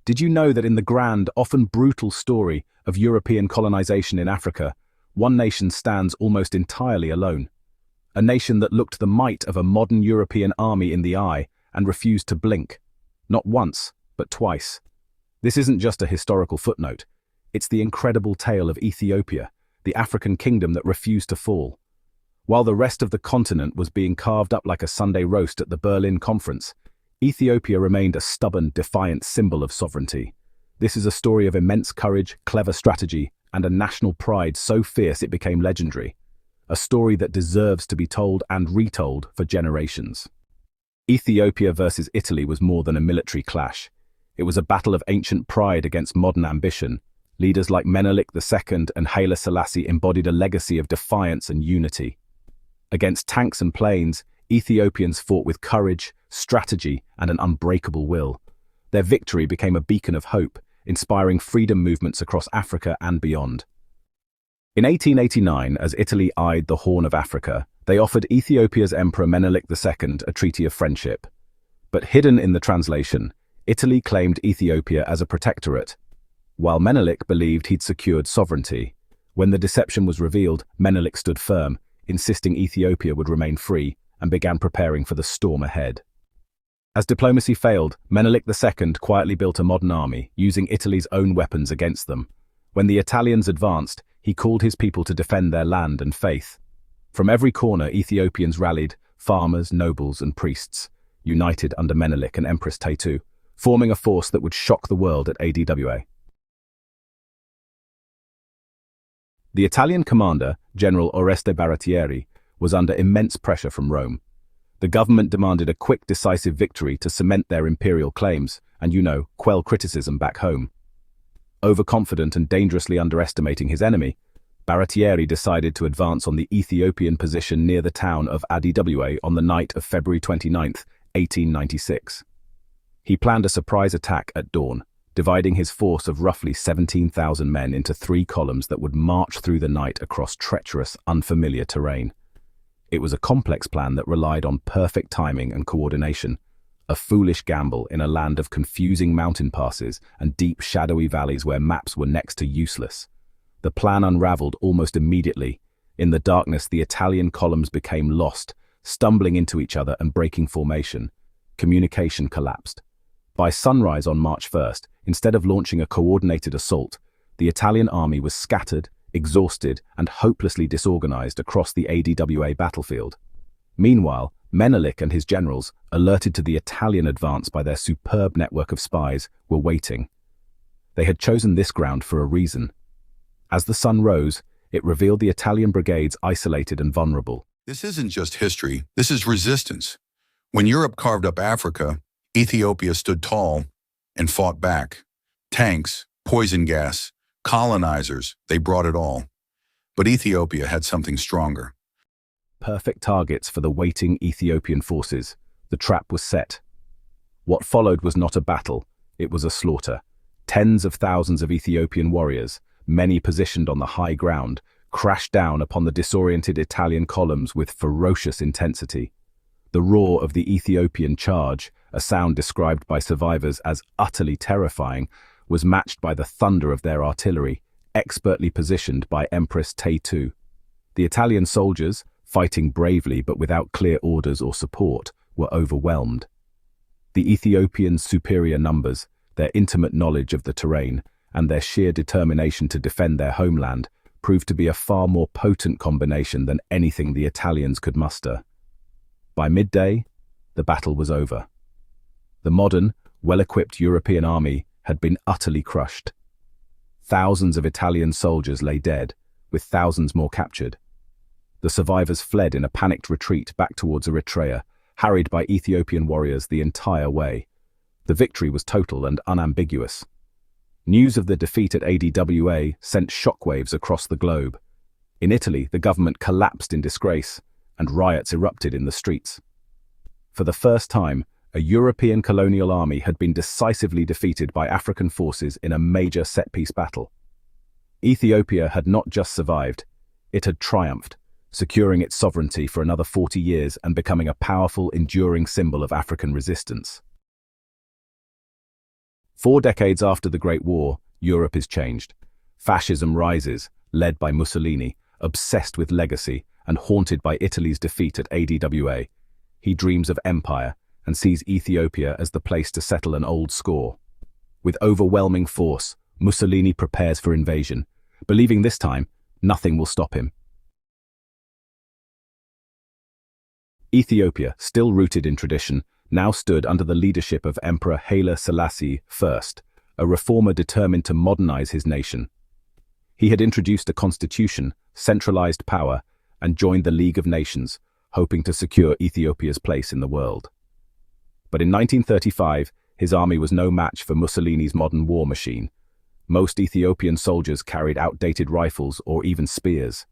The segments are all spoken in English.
Did you know that in the grand, often brutal story of European colonization in Africa, one nation stands almost entirely alone? A nation that looked the might of a modern European army in the eye and refused to blink. Not once, but twice. This isn't just a historical footnote. It's the incredible tale of Ethiopia, the African kingdom that refused to fall. While the rest of the continent was being carved up like a Sunday roast at the Berlin Conference, Ethiopia remained a stubborn, defiant symbol of sovereignty. This is a story of immense courage, clever strategy, and a national pride so fierce it became legendary. A story that deserves to be told and retold for generations. Ethiopia versus Italy was more than a military clash. It was a battle of ancient pride against modern ambition. Leaders like Menelik II and Haile Selassie embodied a legacy of defiance and unity. Against tanks and planes, Ethiopians fought with courage, strategy, and an unbreakable will. Their victory became a beacon of hope, inspiring freedom movements across Africa and beyond. In 1889, as Italy eyed the Horn of Africa, they offered Ethiopia's Emperor Menelik II a treaty of friendship. But hidden in the translation, Italy claimed Ethiopia as a protectorate, while Menelik believed he'd secured sovereignty. When the deception was revealed, Menelik stood firm, insisting Ethiopia would remain free, and began preparing for the storm ahead. As diplomacy failed, Menelik II quietly built a modern army, using Italy's own weapons against them. When the Italians advanced, he called his people to defend their land and faith. From every corner, Ethiopians rallied, farmers, nobles, and priests, united under Menelik and Empress Taytu, forming a force that would shock the world at Adwa. The Italian commander, General Oreste Baratieri, was under immense pressure from Rome. The government demanded a quick, decisive victory to cement their imperial claims and, quell criticism back home. Overconfident and dangerously underestimating his enemy, Baratieri decided to advance on the Ethiopian position near the town of Adwa on the night of February 29, 1896. He planned a surprise attack at dawn, dividing his force of roughly 17,000 men into 3 columns that would march through the night across treacherous, unfamiliar terrain. It was a complex plan that relied on perfect timing and coordination, a foolish gamble in a land of confusing mountain passes and deep, shadowy valleys where maps were next to useless. The plan unraveled almost immediately. In the darkness, the Italian columns became lost, stumbling into each other and breaking formation. Communication collapsed. By sunrise on March 1st, instead of launching a coordinated assault, the Italian army was scattered, exhausted, and hopelessly disorganized across the Adwa battlefield. Meanwhile, Menelik and his generals, alerted to the Italian advance by their superb network of spies, were waiting. They had chosen this ground for a reason. As the sun rose, it revealed the Italian brigades isolated and vulnerable. This isn't just history, this is resistance. When Europe carved up Africa, Ethiopia stood tall and fought back. Tanks, poison gas, colonizers, they brought it all. But Ethiopia had something stronger. Perfect targets for the waiting Ethiopian forces. The trap was set. What followed was not a battle, it was a slaughter. Tens of thousands of Ethiopian warriors, many positioned on the high ground, crashed down upon the disoriented Italian columns with ferocious intensity. The roar of the Ethiopian charge, a sound described by survivors as utterly terrifying, was matched by the thunder of their artillery, expertly positioned by Empress Taytu. The Italian soldiers, fighting bravely but without clear orders or support, were overwhelmed. The Ethiopians' superior numbers, their intimate knowledge of the terrain, and their sheer determination to defend their homeland proved to be a far more potent combination than anything the Italians could muster. By midday, the battle was over. The modern, well-equipped European army had been utterly crushed. Thousands of Italian soldiers lay dead, with thousands more captured. The survivors fled in a panicked retreat back towards Eritrea, harried by Ethiopian warriors the entire way. The victory was total and unambiguous. News of the defeat at Adwa sent shockwaves across the globe. In Italy, the government collapsed in disgrace, and riots erupted in the streets. For the first time, a European colonial army had been decisively defeated by African forces in a major set-piece battle. Ethiopia had not just survived, it had triumphed, securing its sovereignty for another 40 years and becoming a powerful, enduring symbol of African resistance. 4 decades after the Great War, Europe is changed. Fascism rises, led by Mussolini, obsessed with legacy and haunted by Italy's defeat at Adwa. He dreams of empire and sees Ethiopia as the place to settle an old score. With overwhelming force, Mussolini prepares for invasion, believing this time nothing will stop him. Ethiopia, still rooted in tradition, now stood under the leadership of Emperor Haile Selassie I, a reformer determined to modernize his nation. He had introduced a constitution, centralized power, and joined the League of Nations, hoping to secure Ethiopia's place in the world. But in 1935, his army was no match for Mussolini's modern war machine. Most Ethiopian soldiers carried outdated rifles or even spears.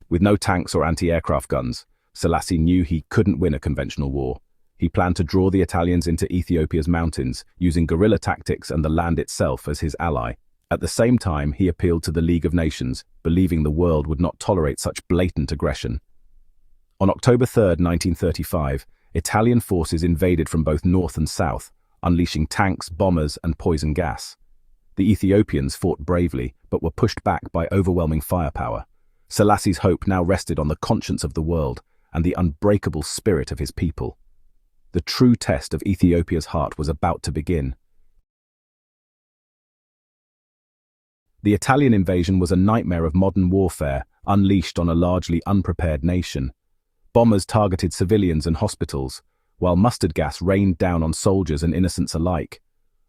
With no tanks or anti-aircraft guns, Selassie knew he couldn't win a conventional war. He planned to draw the Italians into Ethiopia's mountains, using guerrilla tactics and the land itself as his ally. At the same time, he appealed to the League of Nations, believing the world would not tolerate such blatant aggression. On October 3, 1935, Italian forces invaded from both north and south, unleashing tanks, bombers, and poison gas. The Ethiopians fought bravely, but were pushed back by overwhelming firepower. Selassie's hope now rested on the conscience of the world and the unbreakable spirit of his people. The true test of Ethiopia's heart was about to begin. The Italian invasion was a nightmare of modern warfare, unleashed on a largely unprepared nation. Bombers targeted civilians and hospitals, while mustard gas rained down on soldiers and innocents alike,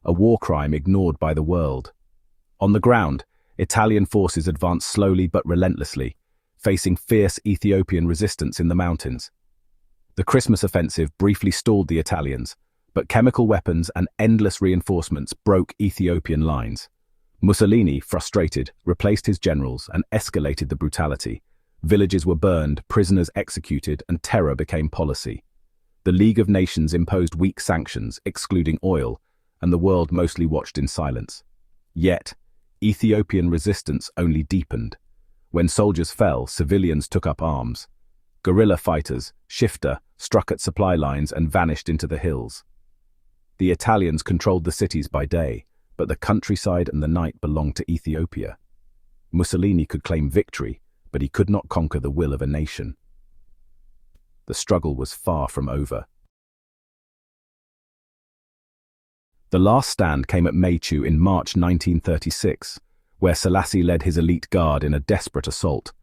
a war crime ignored by the world. On the ground, Italian forces advanced slowly but relentlessly, facing fierce Ethiopian resistance in the mountains. The Christmas offensive briefly stalled the Italians, but chemical weapons and endless reinforcements broke Ethiopian lines. Mussolini, frustrated, replaced his generals and escalated the brutality. Villages were burned, prisoners executed, and terror became policy. The League of Nations imposed weak sanctions, excluding oil, and the world mostly watched in silence. Yet, Ethiopian resistance only deepened. When soldiers fell, civilians took up arms. Guerrilla fighters, Shifter, struck at supply lines and vanished into the hills. The Italians controlled the cities by day, but the countryside and the night belonged to Ethiopia. Mussolini could claim victory, but he could not conquer the will of a nation. The struggle was far from over. The last stand came at Maychu in March 1936, where Selassie led his elite guard in a desperate assault.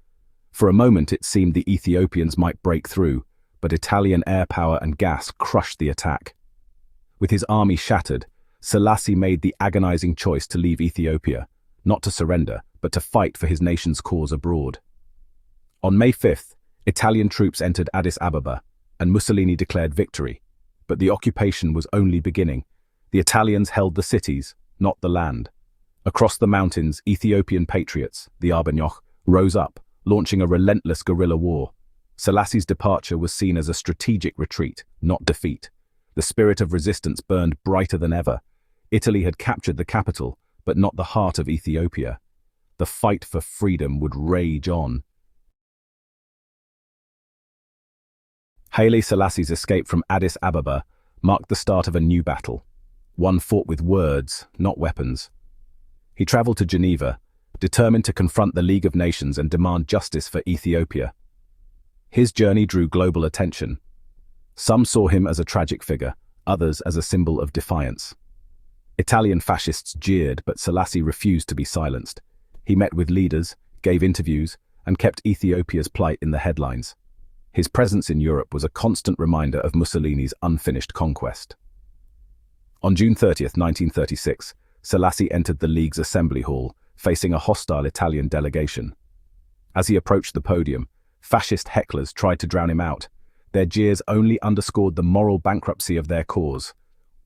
For a moment it seemed the Ethiopians might break through, but Italian air power and gas crushed the attack. With his army shattered, Selassie made the agonizing choice to leave Ethiopia, not to surrender, but to fight for his nation's cause abroad. On May 5th, Italian troops entered Addis Ababa, and Mussolini declared victory. But the occupation was only beginning. The Italians held the cities, not the land. Across the mountains, Ethiopian patriots, the Arbanyoch, rose up, launching a relentless guerrilla war. Selassie's departure was seen as a strategic retreat, not defeat. The spirit of resistance burned brighter than ever. Italy had captured the capital, but not the heart of Ethiopia. The fight for freedom would rage on. Haile Selassie's escape from Addis Ababa marked the start of a new battle, one fought with words, not weapons. He traveled to Geneva, determined to confront the League of Nations and demand justice for Ethiopia. His journey drew global attention. Some saw him as a tragic figure, others as a symbol of defiance. Italian fascists jeered, but Selassie refused to be silenced. He met with leaders, gave interviews, and kept Ethiopia's plight in the headlines. His presence in Europe was a constant reminder of Mussolini's unfinished conquest. On June 30, 1936, Selassie entered the League's assembly hall, facing a hostile Italian delegation. As he approached the podium, fascist hecklers tried to drown him out. Their jeers only underscored the moral bankruptcy of their cause.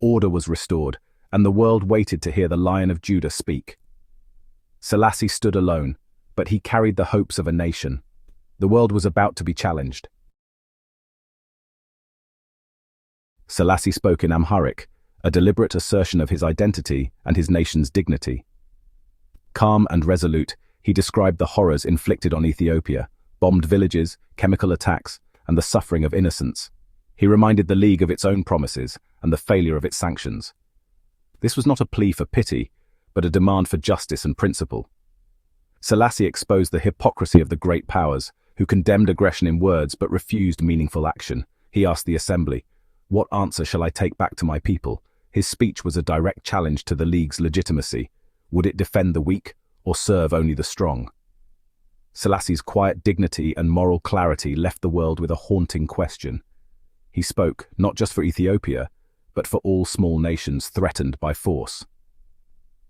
Order was restored, and the world waited to hear the Lion of Judah speak. Selassie stood alone, but he carried the hopes of a nation. The world was about to be challenged. Selassie spoke in Amharic, a deliberate assertion of his identity and his nation's dignity. Calm and resolute, he described the horrors inflicted on Ethiopia, bombed villages, chemical attacks, and the suffering of innocents. He reminded the League of its own promises and the failure of its sanctions. This was not a plea for pity, but a demand for justice and principle. Selassie exposed the hypocrisy of the great powers, who condemned aggression in words but refused meaningful action. He asked the assembly, "What answer shall I take back to my people?" His speech was a direct challenge to the League's legitimacy. Would it defend the weak or serve only the strong? Selassie's quiet dignity and moral clarity left the world with a haunting question. He spoke not just for Ethiopia, but for all small nations threatened by force.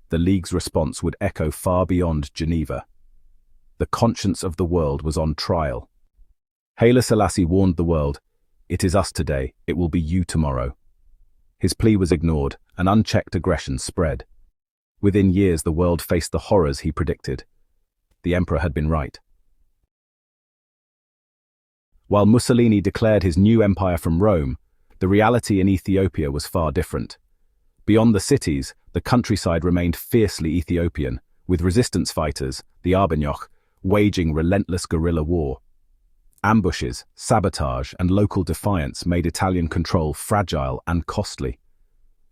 The League's response would echo far beyond Geneva. The conscience of the world was on trial. Haile Selassie warned the world, "It is us today, it will be you tomorrow." His plea was ignored, and unchecked aggression spread. Within years, the world faced the horrors he predicted. The emperor had been right. While Mussolini declared his new empire from Rome, the reality in Ethiopia was far different. Beyond the cities, the countryside remained fiercely Ethiopian, with resistance fighters, the Arbanyok, waging relentless guerrilla war. Ambushes, sabotage, and local defiance made Italian control fragile and costly.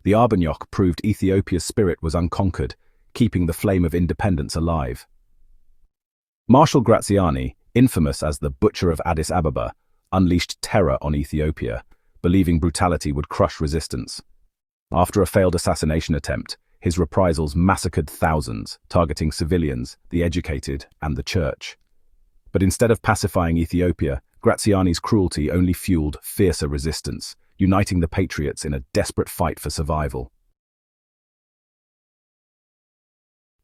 The Arbanyok proved Ethiopia's spirit was unconquered, keeping the flame of independence alive. Marshal Graziani, infamous as the Butcher of Addis Ababa, unleashed terror on Ethiopia, believing brutality would crush resistance. After a failed assassination attempt, his reprisals massacred thousands, targeting civilians, the educated, and the church. But instead of pacifying Ethiopia, Graziani's cruelty only fueled fiercer resistance, uniting the Patriots in a desperate fight for survival.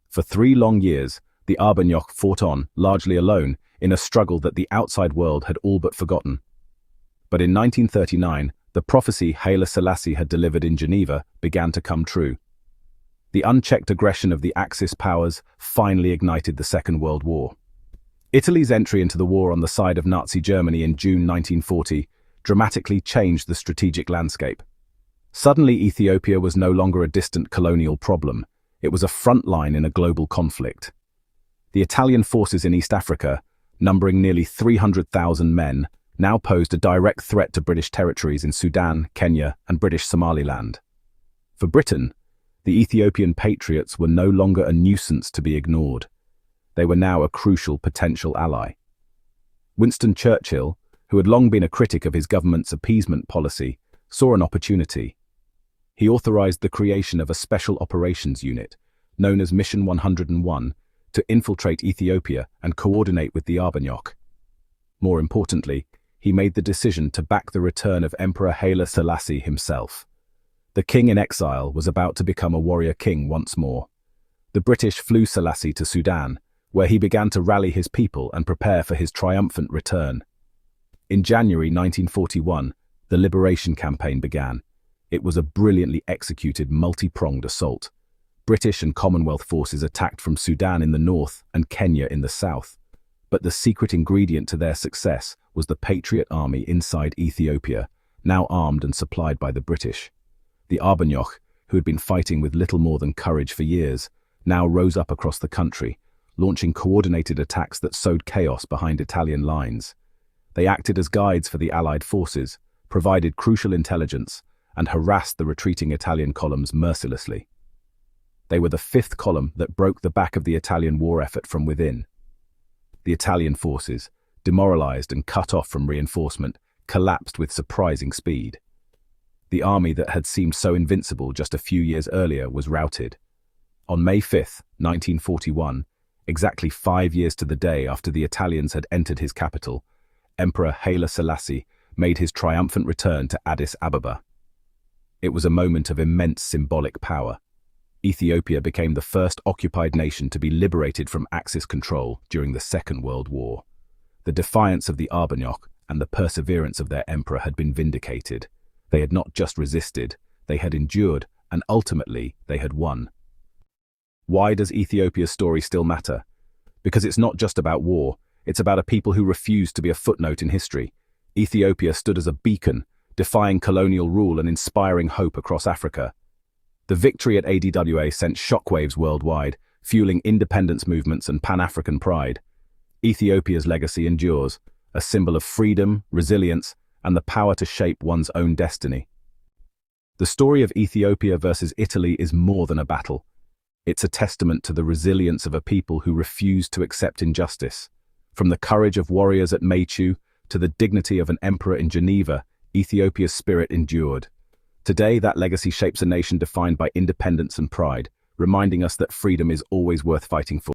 For 3 long years, the Arbanyok fought on, largely alone, in a struggle that the outside world had all but forgotten. But in 1939, the prophecy Haile Selassie had delivered in Geneva began to come true. The unchecked aggression of the Axis powers finally ignited the Second World War. Italy's entry into the war on the side of Nazi Germany in June 1940 dramatically changed the strategic landscape. Suddenly, Ethiopia was no longer a distant colonial problem. It was a front line in a global conflict. The Italian forces in East Africa, numbering nearly 300,000 men, now posed a direct threat to British territories in Sudan, Kenya, and British Somaliland. For Britain, the Ethiopian Patriots were no longer a nuisance to be ignored. They were now a crucial potential ally. Winston Churchill, who had long been a critic of his government's appeasement policy, saw an opportunity. He authorized the creation of a special operations unit, known as Mission 101, to infiltrate Ethiopia and coordinate with the Arbanyok. More importantly, he made the decision to back the return of Emperor Haile Selassie himself. The king in exile was about to become a warrior king once more. The British flew Selassie to Sudan, where he began to rally his people and prepare for his triumphant return. In January 1941, the Liberation Campaign began. It was a brilliantly executed multi-pronged assault. British and Commonwealth forces attacked from Sudan in the north and Kenya in the south. But the secret ingredient to their success was the Patriot army inside Ethiopia, now armed and supplied by the British. The Arbanyok, who had been fighting with little more than courage for years, now rose up across the country, launching coordinated attacks that sowed chaos behind Italian lines. They acted as guides for the Allied forces, provided crucial intelligence, and harassed the retreating Italian columns mercilessly. They were the 5th column that broke the back of the Italian war effort from within. The Italian forces, demoralized and cut off from reinforcement, collapsed with surprising speed. The army that had seemed so invincible just a few years earlier was routed. On May 5, 1941, exactly 5 years to the day after the Italians had entered his capital, Emperor Haile Selassie made his triumphant return to Addis Ababa. It was a moment of immense symbolic power. Ethiopia became the first occupied nation to be liberated from Axis control during the Second World War. The defiance of the Arbanyok and the perseverance of their emperor had been vindicated. They had not just resisted, they had endured, and ultimately they had won. Why does Ethiopia's story still matter? Because it's not just about war, it's about a people who refused to be a footnote in history. Ethiopia stood as a beacon, defying colonial rule and inspiring hope across Africa. The victory at Adwa sent shockwaves worldwide, fueling independence movements and Pan-African pride. Ethiopia's legacy endures, a symbol of freedom, resilience, and the power to shape one's own destiny. The story of Ethiopia versus Italy is more than a battle. It's a testament to the resilience of a people who refused to accept injustice. From the courage of warriors at Meichu to the dignity of an emperor in Geneva, Ethiopia's spirit endured. Today, that legacy shapes a nation defined by independence and pride, reminding us that freedom is always worth fighting for.